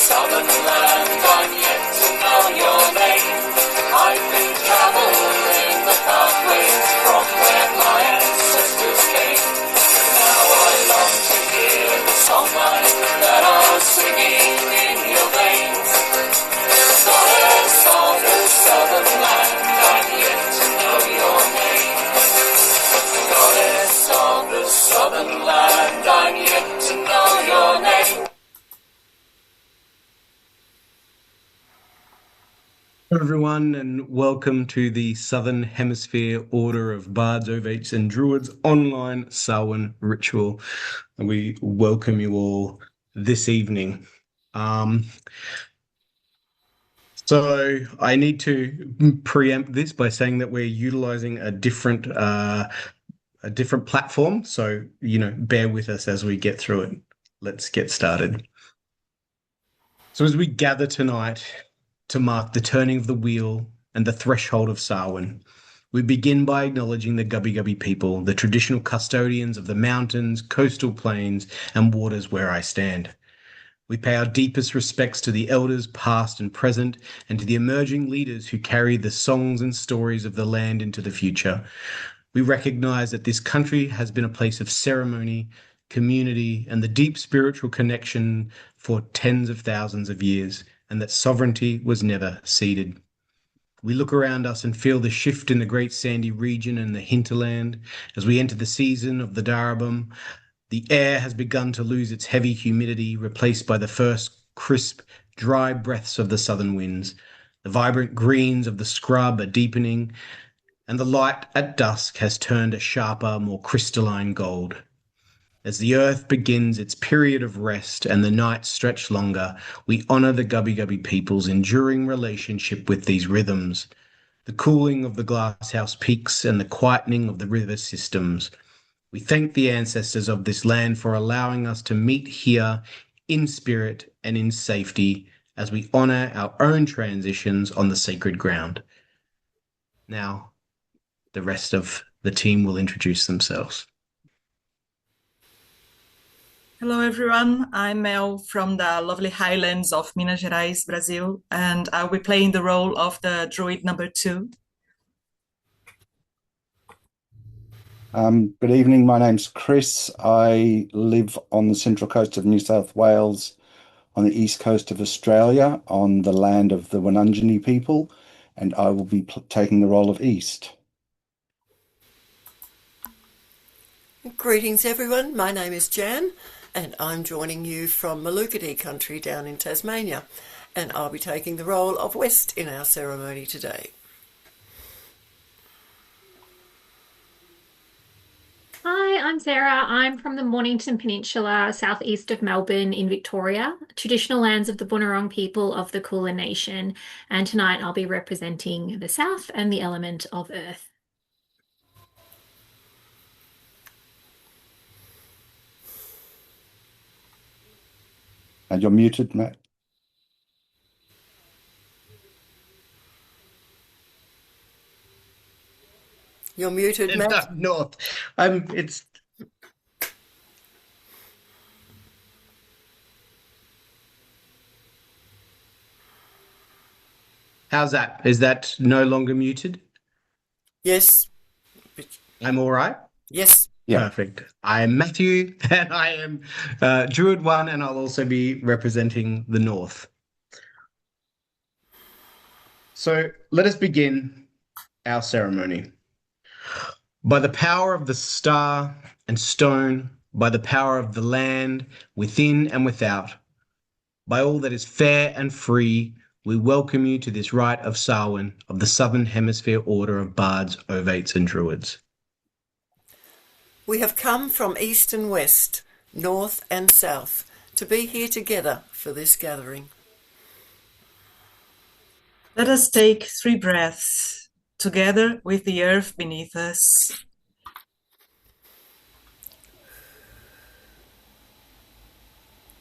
southern land, I'm yet to know your name. I've been traveling the pathways from where my ancestors came. Now I long to hear the songlines that are singing in your veins. Goddess of the southern land, I'm yet to know your name. Goddess of the southern land, I'm yet to know your name. Hello everyone, and welcome to the Southern Hemisphere Order of Bards, Ovates and Druids online Samhain ritual. And we welcome you all this evening. So I need to preempt this by saying that we're utilizing a different platform. So, bear with us as we get through it. Let's get started. So as we gather tonight to mark the turning of the wheel and the threshold of Samhain, we begin by acknowledging the Gubbi Gubbi people, the traditional custodians of the mountains, coastal plains, and waters where I stand. We pay our deepest respects to the elders past and present, and to the emerging leaders who carry the songs and stories of the land into the future. We recognize that this country has been a place of ceremony, community, and the deep spiritual connection for tens of thousands of years, and that sovereignty was never ceded. We look around us and feel the shift in the Great Sandy region and the hinterland as we enter the season of the Darabum. The air has begun to lose its heavy humidity, replaced by the first crisp, dry breaths of the southern winds. The vibrant greens of the scrub are deepening, and the light at dusk has turned a sharper, more crystalline gold. As the earth begins its period of rest and the nights stretch longer, we honor the Gubbi Gubbi people's enduring relationship with these rhythms, the cooling of the glasshouse peaks and the quietening of the river systems. We thank the ancestors of this land for allowing us to meet here in spirit and in safety as we honor our own transitions on the sacred ground. Now, the rest of the team will introduce themselves. Hello everyone, I'm Mel from the lovely highlands of Minas Gerais, Brazil, and I'll be playing the role of the Druid number 2. Good evening, my name's Chris. I live on the central coast of New South Wales, on the east coast of Australia, on the land of the Wurundjeri people, and I will be taking the role of East. Greetings everyone, my name is Jan and I'm joining you from Malukadi country down in Tasmania, and I'll be taking the role of West in our ceremony today. Hi, I'm Sarah. I'm from the Mornington Peninsula, southeast of Melbourne in Victoria, traditional lands of the Bunurong people of the Kulin Nation, and tonight I'll be representing the South and the element of Earth. And you're muted, Matt. You're muted, Matt. North. It's How's that? Is that no longer muted? Yes. I'm all right? Yes. Yeah. Perfect. I'm Matthew, and I am Druid 1, and I'll also be representing the North. So let us begin our ceremony. By the power of the star and stone, by the power of the land, within and without, by all that is fair and free, we welcome you to this rite of Samhain of the Southern Hemisphere Order of Bards, Ovates and Druids. We have come from east and west, north and south, to be here together for this gathering. Let us take 3 breaths together with the earth beneath us.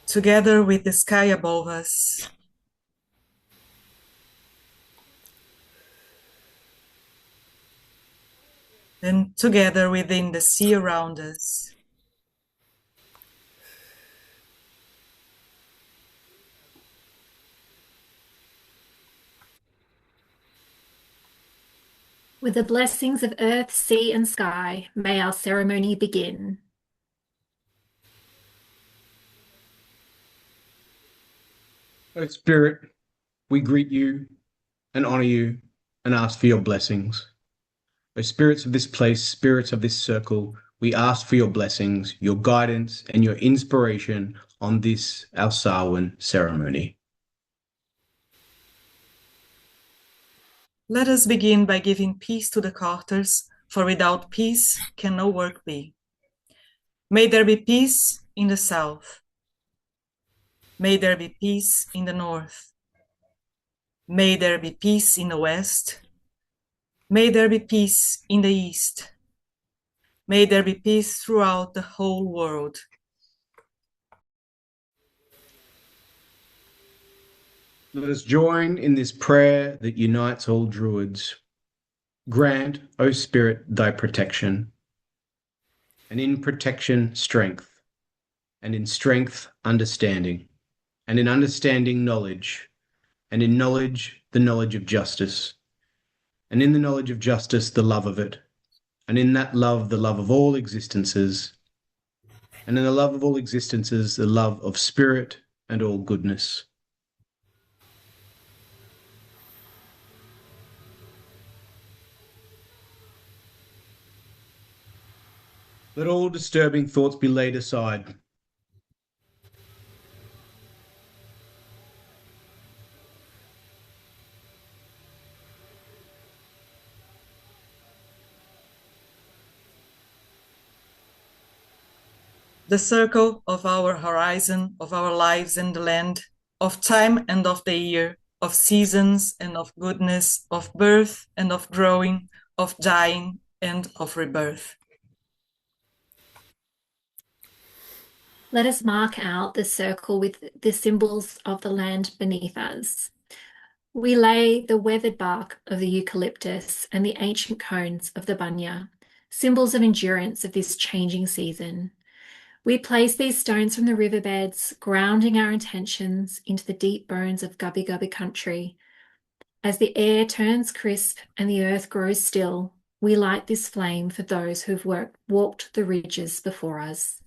Together with the sky above us. Then together within the sea around us. With the blessings of earth, sea, and sky, may our ceremony begin. O Spirit, we greet you and honor you and ask for your blessings. O spirits of this place, spirits of this circle, we ask for your blessings, your guidance, and your inspiration on this, our Samhain ceremony. Let us begin by giving peace to the Carters, for without peace can no work be. May there be peace in the south. May there be peace in the north. May there be peace in the west. May there be peace in the east. May there be peace throughout the whole world. Let us join in this prayer that unites all Druids. Grant, O Spirit, thy protection, and in protection, strength, and in strength, understanding, and in understanding, knowledge, and in knowledge, the knowledge of justice, and in the knowledge of justice, the love of it, and in that love, the love of all existences, and in the love of all existences, the love of spirit and all goodness. Let all disturbing thoughts be laid aside. The circle of our horizon, of our lives and the land, of time and of the year, of seasons and of goodness, of birth and of growing, of dying and of rebirth. Let us mark out the circle with the symbols of the land beneath us. We lay the weathered bark of the eucalyptus and the ancient cones of the bunya, symbols of endurance of this changing season. We place these stones from the riverbeds, grounding our intentions into the deep bones of Gubbi Gubbi country. As the air turns crisp and the earth grows still, we light this flame for those who've walked the ridges before us.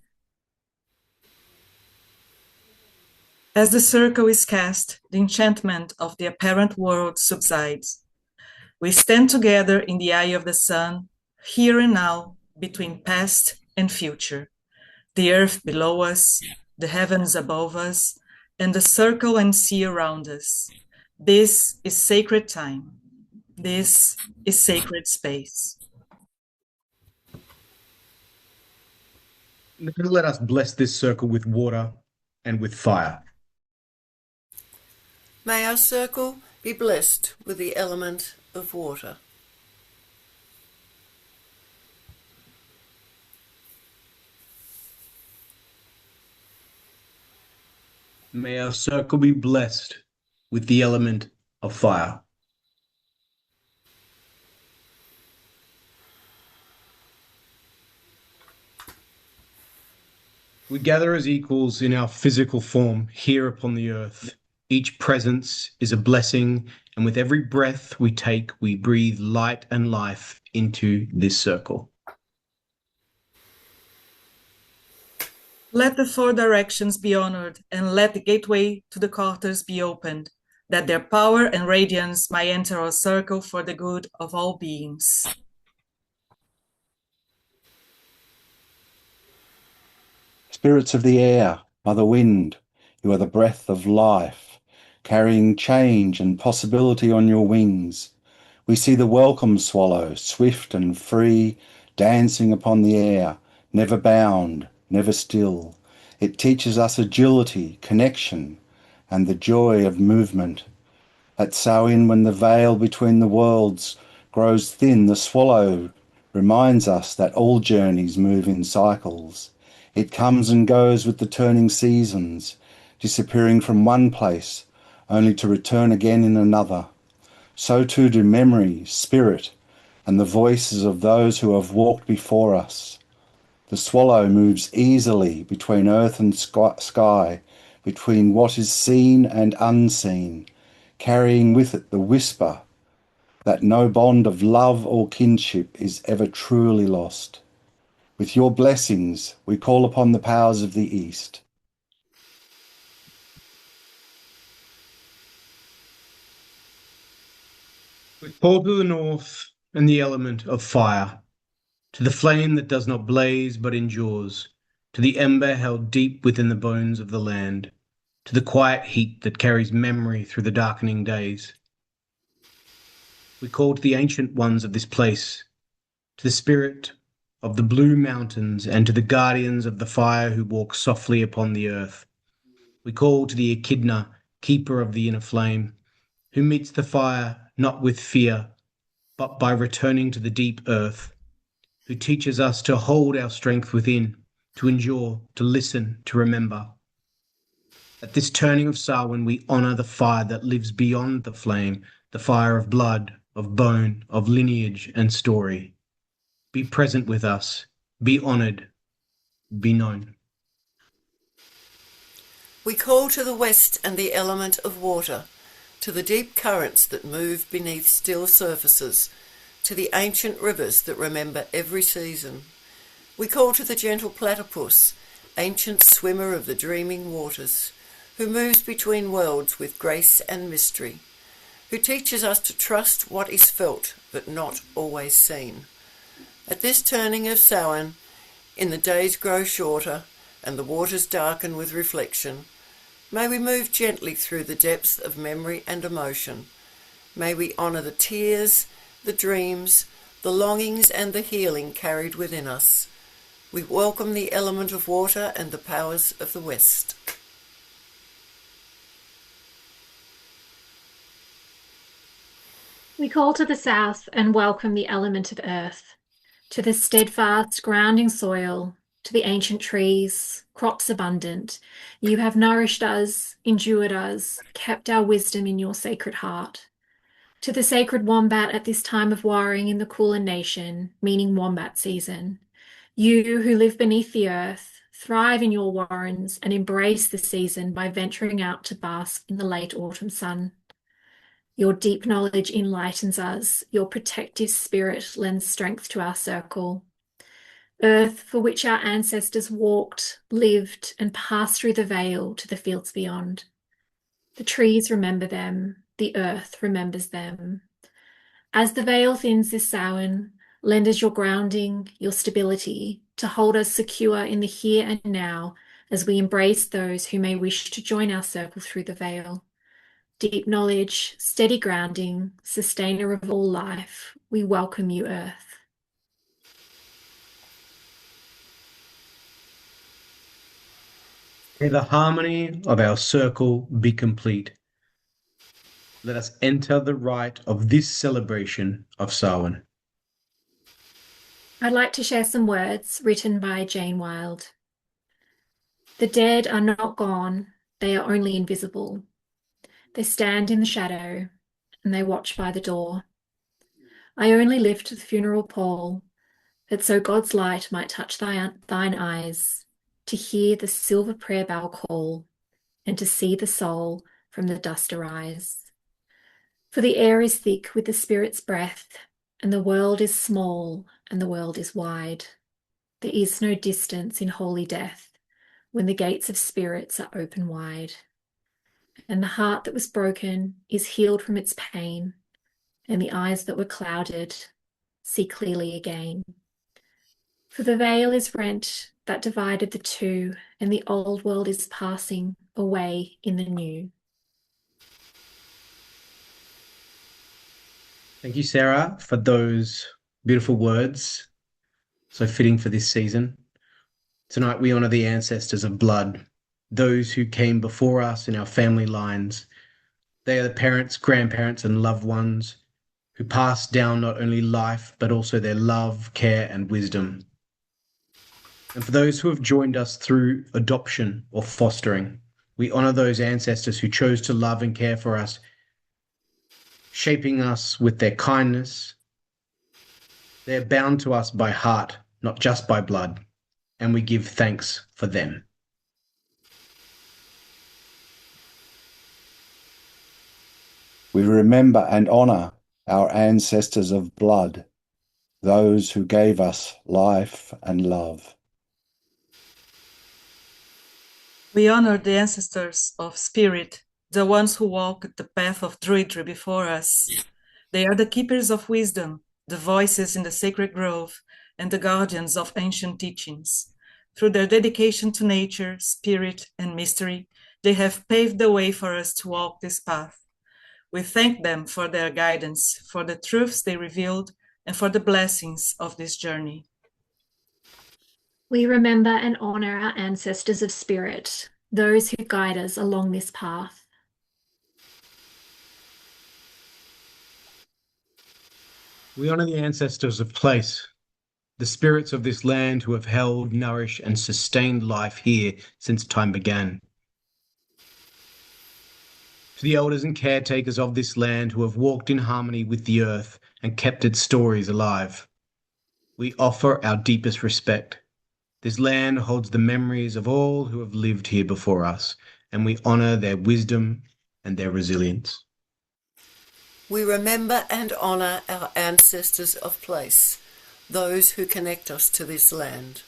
As the circle is cast, the enchantment of the apparent world subsides. We stand together in the eye of the sun, here and now, between past and future. The earth below us, the heavens above us, and the circle and sea around us. This is sacred time. This is sacred space. Let us bless this circle with water and with fire. May our circle be blessed with the element of water. May our circle be blessed with the element of fire. We gather as equals in our physical form here upon the earth. Each presence is a blessing, and with every breath we take, we breathe light and life into this circle. Let the four directions be honored, and let the gateway to the Carters be opened, that their power and radiance might enter our circle for the good of all beings. Spirits of the air, by the wind, you are the breath of life, carrying change and possibility on your wings. We see the welcome swallow, swift and free, dancing upon the air, never bound, never still. It teaches us agility, connection, and the joy of movement. At Samhain, when the veil between the worlds grows thin, the swallow reminds us that all journeys move in cycles. It comes and goes with the turning seasons, disappearing from one place, only to return again in another. So too do memory, spirit, and the voices of those who have walked before us. The swallow moves easily between earth and sky, between what is seen and unseen, carrying with it the whisper that no bond of love or kinship is ever truly lost. With your blessings, we call upon the powers of the East. We call to the north and the element of fire, to the flame that does not blaze but endures, to the ember held deep within the bones of the land, to the quiet heat that carries memory through the darkening days. We call to the ancient ones of this place, to the spirit of the blue mountains and to the guardians of the fire who walk softly upon the earth. We call to the echidna, keeper of the inner flame, who meets the fire not with fear, but by returning to the deep earth, who teaches us to hold our strength within, to endure, to listen, to remember. At this turning of Samhain, we honour the fire that lives beyond the flame, the fire of blood, of bone, of lineage and story. Be present with us, be honoured, be known. We call to the west and the element of water, to the deep currents that move beneath still surfaces, to the ancient rivers that remember every season. We call to the gentle platypus, ancient swimmer of the dreaming waters, who moves between worlds with grace and mystery, who teaches us to trust what is felt but not always seen. At this turning of Samhain, in the days grow shorter and the waters darken with reflection, may we move gently through the depths of memory and emotion. May we honour the tears, the dreams, the longings and the healing carried within us. We welcome the element of water and the powers of the West. We call to the south and welcome the element of earth, to the steadfast, grounding soil, to the ancient trees, crops abundant. You have nourished us, endured us, kept our wisdom in your sacred heart. To the sacred wombat at this time of warring in the Kulin Nation, meaning wombat season. You who live beneath the earth, thrive in your warrens and embrace the season by venturing out to bask in the late autumn sun. Your deep knowledge enlightens us. Your protective spirit lends strength to our circle. Earth for which our ancestors walked, lived, and passed through the veil to the fields beyond. The trees remember them. The earth remembers them. As the veil thins this Samhain, lend us your grounding, your stability, to hold us secure in the here and now as we embrace those who may wish to join our circle through the veil. Deep knowledge, steady grounding, sustainer of all life, we welcome you, Earth. May the harmony of our circle be complete. Let us enter the rite of this celebration of Samhain. I'd like to share some words written by Jane Wilde. The dead are not gone, they are only invisible. They stand in the shadow, and they watch by the door. I only lift the funeral pall, that so God's light might touch thine eyes, to hear the silver prayer bell call, and to see the soul from the dust arise. For the air is thick with the Spirit's breath, and the world is small, and the world is wide. There is no distance in holy death, when the gates of spirits are open wide. And the heart that was broken is healed from its pain, and the eyes that were clouded see clearly again. For the veil is rent that divided the two, and the old world is passing away in the new. Thank you, Sarah, for those beautiful words, so fitting for this season. Tonight we honour the ancestors of blood, those who came before us in our family lines. They are the parents, grandparents, and loved ones who passed down not only life, but also their love, care, and wisdom. And for those who have joined us through adoption or fostering, we honour those ancestors who chose to love and care for us, shaping us with their kindness. They are bound to us by heart, not just by blood, and we give thanks for them. We remember and honour our ancestors of blood, those who gave us life and love. We honor the ancestors of spirit, the ones who walked the path of Druidry before us. They are the keepers of wisdom, the voices in the sacred grove, and the guardians of ancient teachings. Through their dedication to nature, spirit, and mystery, they have paved the way for us to walk this path. We thank them for their guidance, for the truths they revealed, and for the blessings of this journey. We remember and honor our ancestors of spirit, those who guide us along this path. We honor the ancestors of place, the spirits of this land who have held, nourished, and sustained life here since time began. To the elders and caretakers of this land who have walked in harmony with the earth and kept its stories alive, we offer our deepest respect. This land holds the memories of all who have lived here before us, and we honor their wisdom and their resilience. We remember and honour our ancestors of place, those who connect us to this land.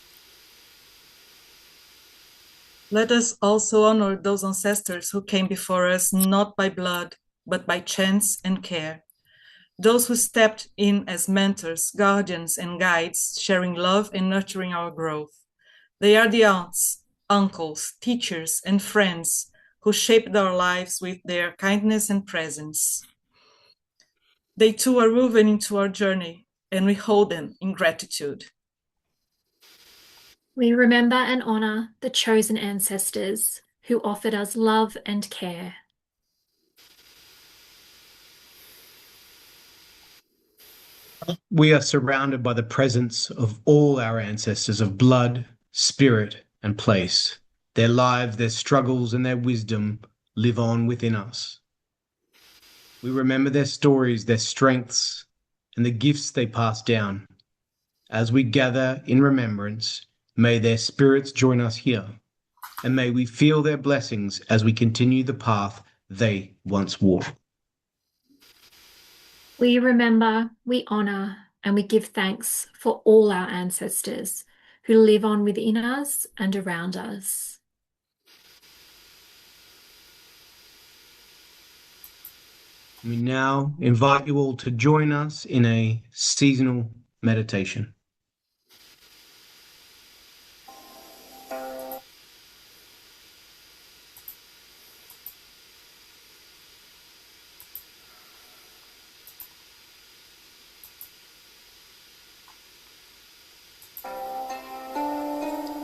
Let us also honor those ancestors who came before us not by blood, but by chance and care. Those who stepped in as mentors, guardians, and guides, sharing love and nurturing our growth. They are the aunts, uncles, teachers, and friends who shaped our lives with their kindness and presence. They too are woven into our journey, and we hold them in gratitude. We remember and honor the chosen ancestors who offered us love and care. We are surrounded by the presence of all our ancestors of blood, spirit, and place. Their lives, their struggles, and their wisdom live on within us. We remember their stories, their strengths, and the gifts they passed down. As we gather in remembrance, may their spirits join us here, and may we feel their blessings as we continue the path they once walked. We remember, we honor, and we give thanks for all our ancestors who live on within us and around us. We now invite you all to join us in a seasonal meditation.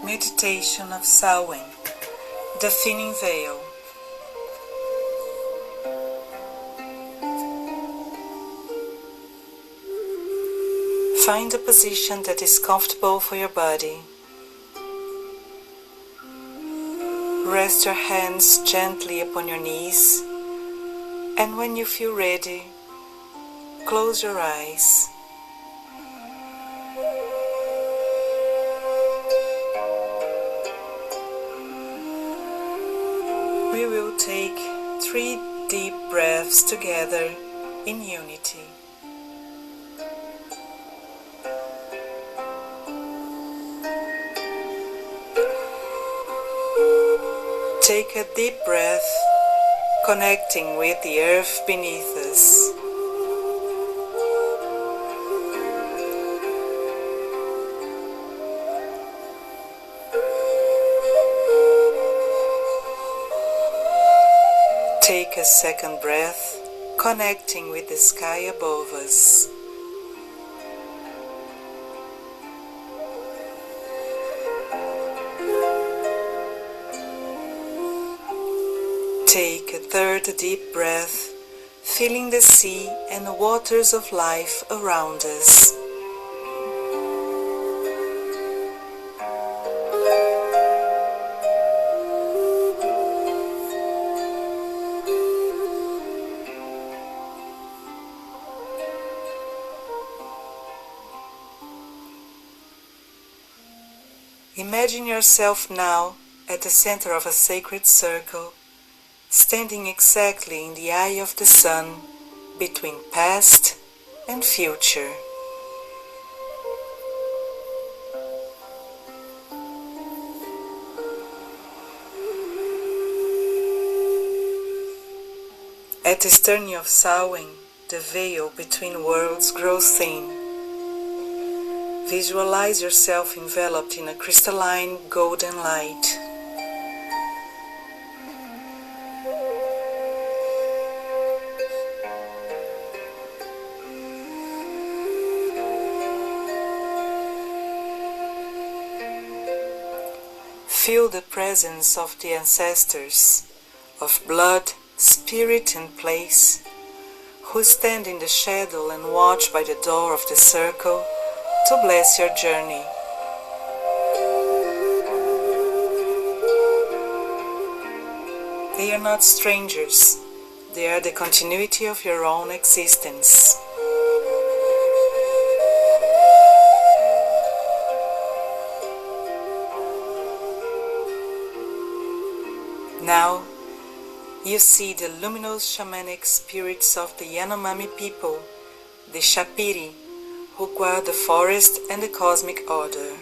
Meditation of Samhain, the thinning veil. Find a position that is comfortable for your body. Rest your hands gently upon your knees, and when you feel ready, close your eyes. We will take 3 deep breaths together in unity. Take a deep breath, connecting with the earth beneath us. Take a second breath, connecting with the sky above us. Take a third deep breath, feeling the sea and the waters of life around us. Imagine yourself now at the center of a sacred circle, standing exactly in the eye of the sun, between past, and future. At this turning of Samhain, the veil between worlds grows thin. Visualize yourself enveloped in a crystalline golden light. Feel the presence of the ancestors, of blood, spirit and place, who stand in the shadow and watch by the door of the circle to bless your journey. They are not strangers, they are the continuity of your own existence. Now, you see the luminous shamanic spirits of the Yanomami people, the Shapiri, who guard the forest and the cosmic order.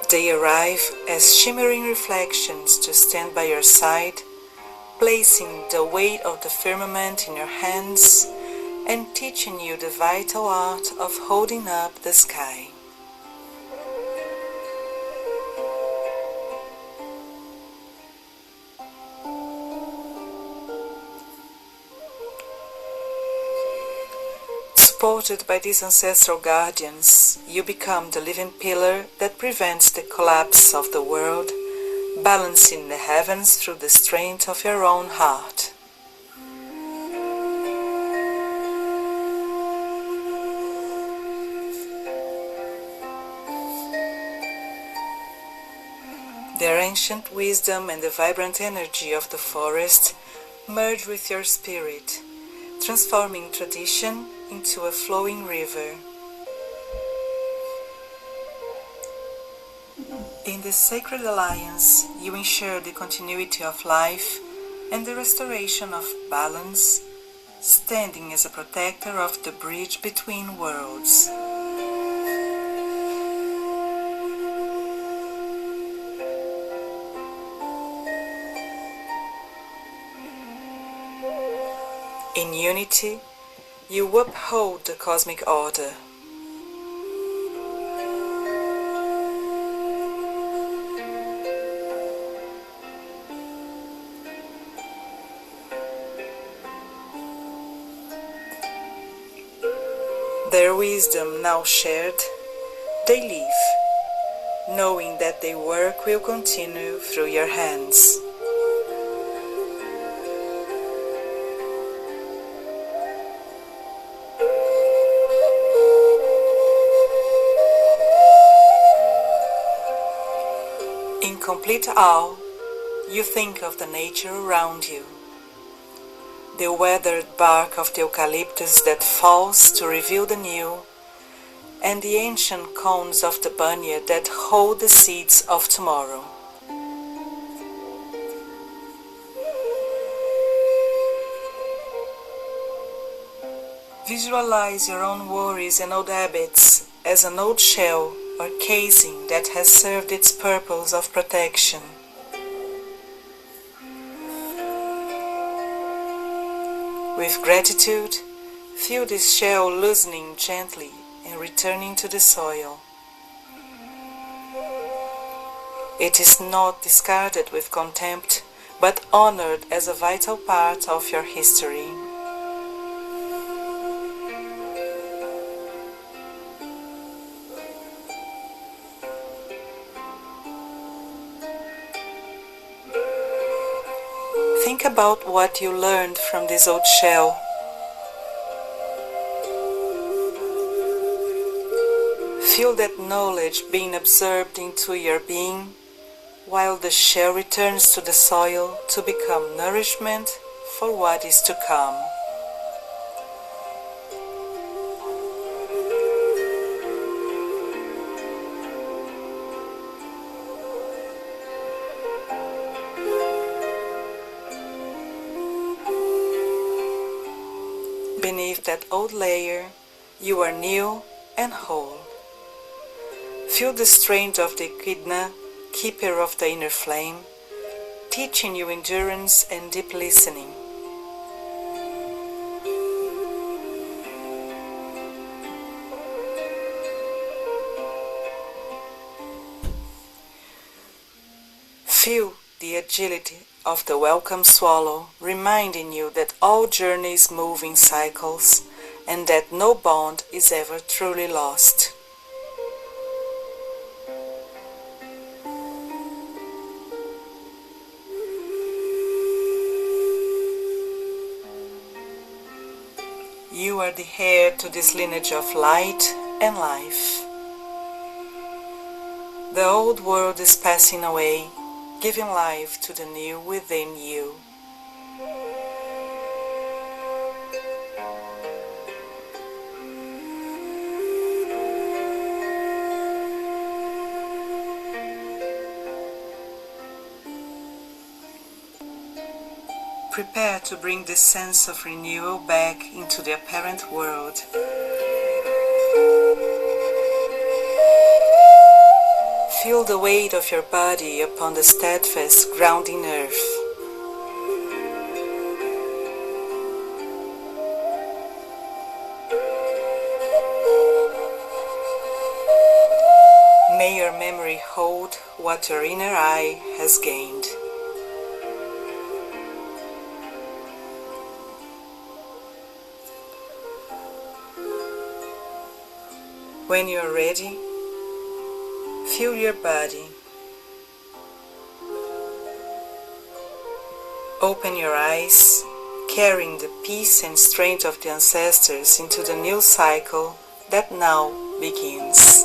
They arrive as shimmering reflections to stand by your side, placing the weight of the firmament in your hands and teaching you the vital art of holding up the sky. Supported by these ancestral guardians, you become the living pillar that prevents the collapse of the world, balancing the heavens through the strength of your own heart. Their ancient wisdom and the vibrant energy of the forest merge with your spirit, transforming tradition into a flowing river. In this sacred alliance, you ensure the continuity of life and the restoration of balance, standing as a protector of the bridge between worlds. In unity, you uphold the cosmic order. Their wisdom now shared, they live, knowing that their work will continue through your hands. In complete awe, you think of the nature around you. The weathered bark of the eucalyptus that falls to reveal the new, and the ancient cones of the bunya that hold the seeds of tomorrow. Visualize your own worries and old habits as an old shell or casing that has served its purpose of protection. With gratitude, feel this shell loosening gently and returning to the soil. It is not discarded with contempt, but honored as a vital part of your history. Think about what you learned from this old shell. Feel that knowledge being absorbed into your being, while the shell returns to the soil to become nourishment for what is to come. beneath that old layer, you are new and whole. Feel the strength of the Echidna, keeper of the inner flame, teaching you endurance and deep listening. Feel the agility of the welcome swallow, reminding you that all journeys move in cycles and that no bond is ever truly lost. You are the heir to this lineage of light and life. The old world is passing away, giving life to the new within you. Prepare to bring this sense of renewal back into the apparent world. Feel the weight of your body upon the steadfast, grounding earth. May your memory hold what your inner eye has gained. When you are ready, feel your body. Open your eyes, carrying the peace and strength of the ancestors into the new cycle that now begins.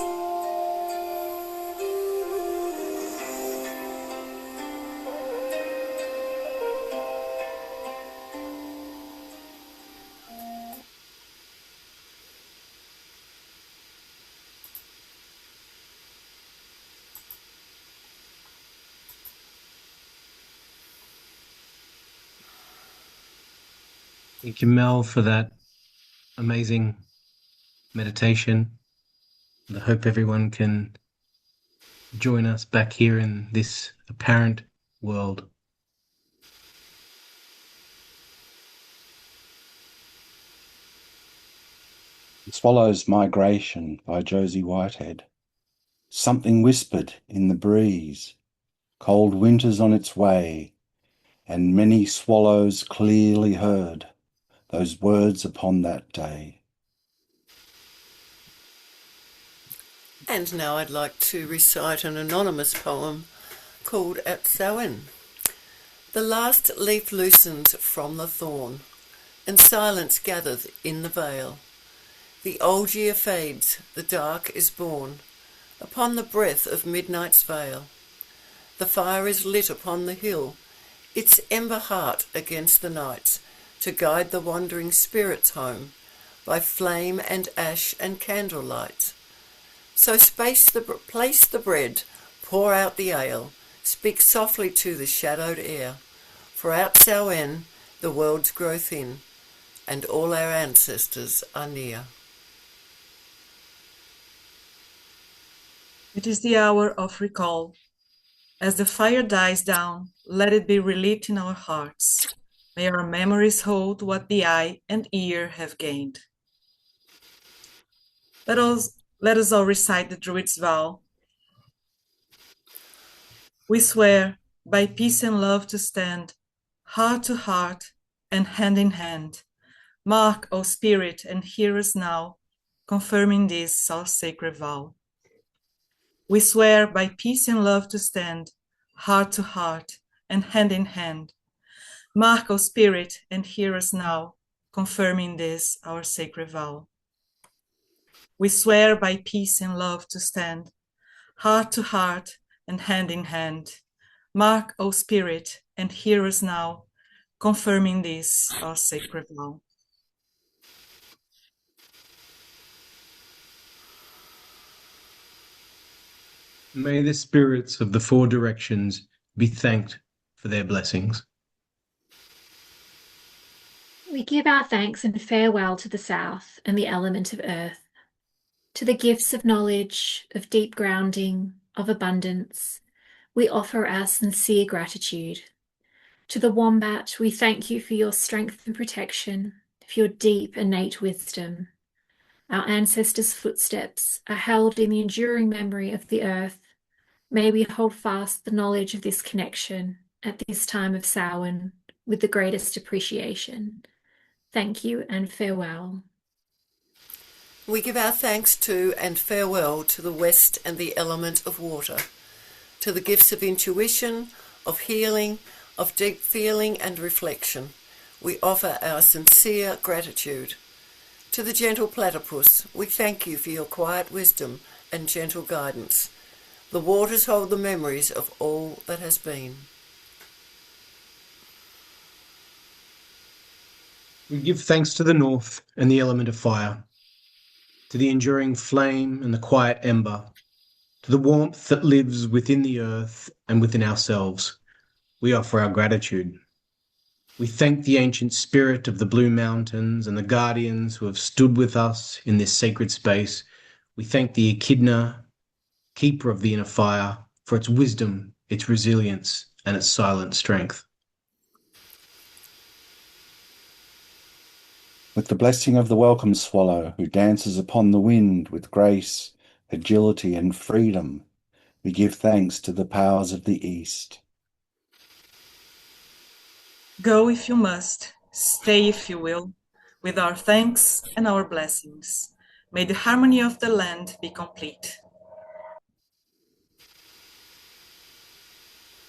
Thank you, Mel, for that amazing meditation. And I hope everyone can join us back here in this apparent world. Swallow's Migration by Josie Whitehead. Something whispered in the breeze, cold winter's on its way, and many swallows clearly heard those words upon that day. And now I'd like to recite an anonymous poem called At Samhain. The last leaf loosened from the thorn, and silence gathereth in the vale. The old year fades, the dark is born, upon the breath of midnight's veil. The fire is lit upon the hill, its ember heart against the night, to guide the wandering spirits home, by flame and ash and candlelight. So place the bread, pour out the ale, speak softly to the shadowed air, for at Samhain the worlds grow thin, and all our ancestors are near. It is the hour of recall. As the fire dies down, let it be relit in our hearts. May our memories hold what the eye and ear have gained. Let us all recite the Druids' vow. We swear by peace and love to stand, heart to heart and hand in hand. Mark, O Spirit, and hear us now, confirming this our sacred vow. We swear by peace and love to stand, heart to heart and hand in hand. Mark, O Spirit, and hear us now, confirming this our sacred vow. We swear by peace and love to stand, heart to heart and hand in hand. Mark, O Spirit, and hear us now, confirming this our sacred vow. May the spirits of the four directions be thanked for their blessings. We give our thanks and farewell to the south and the element of earth, to the gifts of knowledge, of deep grounding, of abundance. We offer our sincere gratitude. To the wombat, we thank you for your strength and protection, for your deep innate wisdom. Our ancestors' footsteps are held in the enduring memory of the earth. May we hold fast the knowledge of this connection at this time of Samhain with the greatest appreciation. Thank you and farewell. We give our thanks to and farewell to the west and the element of water, to the gifts of intuition, of healing, of deep feeling and reflection. We offer our sincere gratitude. To the gentle platypus, we thank you for your quiet wisdom and gentle guidance. The waters hold the memories of all that has been. We give thanks to the north and the element of fire, to the enduring flame and the quiet ember, to the warmth that lives within the earth and within ourselves. We offer our gratitude. We thank the ancient spirit of the Blue Mountains and the guardians who have stood with us in this sacred space. We thank the Echidna, keeper of the inner fire, for its wisdom, its resilience, and its silent strength. With the blessing of the welcome swallow, who dances upon the wind with grace, agility, and freedom, we give thanks to the powers of the East. Go if you must, stay if you will, with our thanks and our blessings. May the harmony of the land be complete.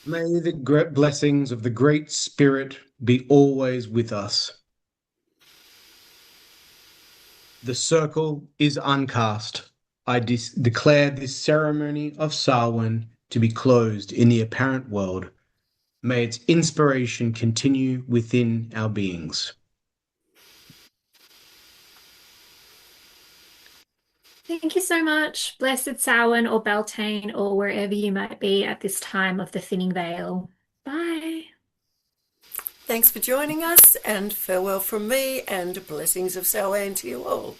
May the great blessings of the Great Spirit be always with us. The circle is uncast. I declare this ceremony of Samhain to be closed in the apparent world. May its inspiration continue within our beings. Thank you so much, Blessed Samhain or Beltane, or wherever you might be at this time of the thinning veil. Bye. Thanks for joining us, and farewell from me, and blessings of Samhain to you all.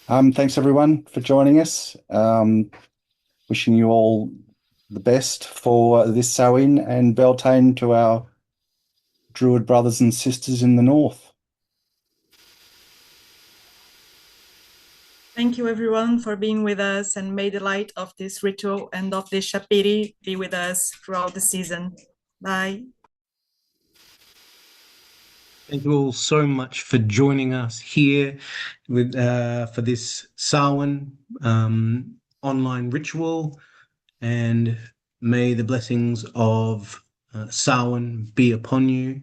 Thanks everyone for joining us. Wishing you all the best for this Samhain, and Beltane to our Druid brothers and sisters in the north. Thank you everyone for being with us, and may the light of this ritual and of this Shapiri be with us throughout the season. Bye. Thank you all so much for joining us here with for this Samhain online ritual, and may the blessings of Samhain be upon you.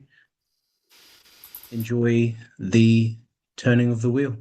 Enjoy the turning of the wheel.